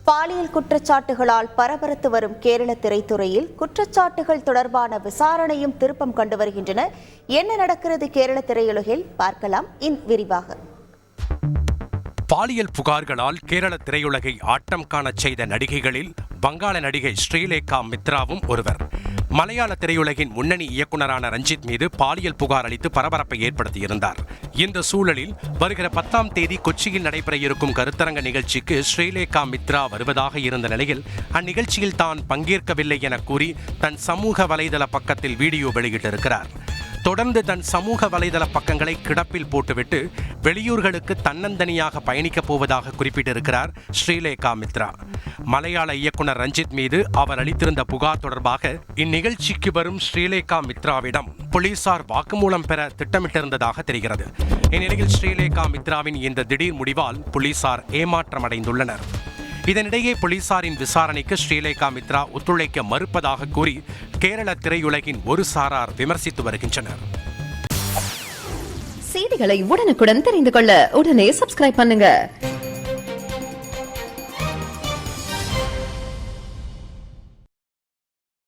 பாலியல் குற்றச்சாட்டுகளால் பரபரத்து வரும் கேரள திரைத்துறையில் குற்றச்சாட்டுகள் தொடர்பான விசாரணையும் திருப்பம் கண்டு வருகின்றன. என்ன நடக்கிறது கேரள திரையுலகில் பார்க்கலாம் விரிவாக. பாலியல் புகார்களால் கேரள திரையுலகை ஆட்டம் காணச் செய்த நடிகைகளில் வங்காள நடிகை ஸ்ரீலேகா மித்ராவும் ஒருவர். மலையாள திரையுலகின் முன்னணி இயக்குநரான ரஞ்சித் மீது பாலியல் புகார் அளித்து பரபரப்பை ஏற்படுத்தியிருந்தார். இந்த சூழலில் வருகிற 10ஆம் தேதி கொச்சியில் நடைபெற இருக்கும் கருத்தரங்க நிகழ்ச்சிக்கு ஸ்ரீலேகா மித்ரா வருவதாக இருந்த நிலையில் அந்நிகழ்ச்சியில் தான் பங்கேற்கவில்லை என கூறி தன் சமூக வலைதள பக்கத்தில் வீடியோ வெளியிட்டிருக்கிறார். தொடர்ந்து தன் சமூக வலைதள பக்கங்களை கிடப்பில் போட்டுவிட்டு வெளியூர்களுக்கு தன்னந்தனியாக பயணிக்கப் போவதாக குறிப்பிட்டிருக்கிறார் ஸ்ரீலேகா மித்ரா. மலையாள இயக்குனர் ரஞ்சித் மீது அவர் அளித்திருந்த புகார் தொடர்பாக இந்நிகழ்ச்சிக்கு வரும் ஸ்ரீலேகா மித்ராவிடம் போலீசார் வாக்குமூலம் பெற திட்டமிட்டிருந்ததாக தெரிகிறது. இந்நிலையில் ஸ்ரீலேகா மித்ராவின் இந்த திடீர் முடிவால் போலீசார் ஏமாற்றமடைந்துள்ளனர். இதனிடையே போலீசாரின் விசாரணைக்கு ஸ்ரீலேகா மித்ரா ஒத்துழைக்க மறுப்பதாக கூறி கேரள திரையுலகின் ஒரு சாரார் விமர்சித்து வருகின்றனர். செய்திகளை உடனுக்குடன் தெரிந்து கொள்ள உடனே சப்ஸ்கிரைப் பண்ணுங்க.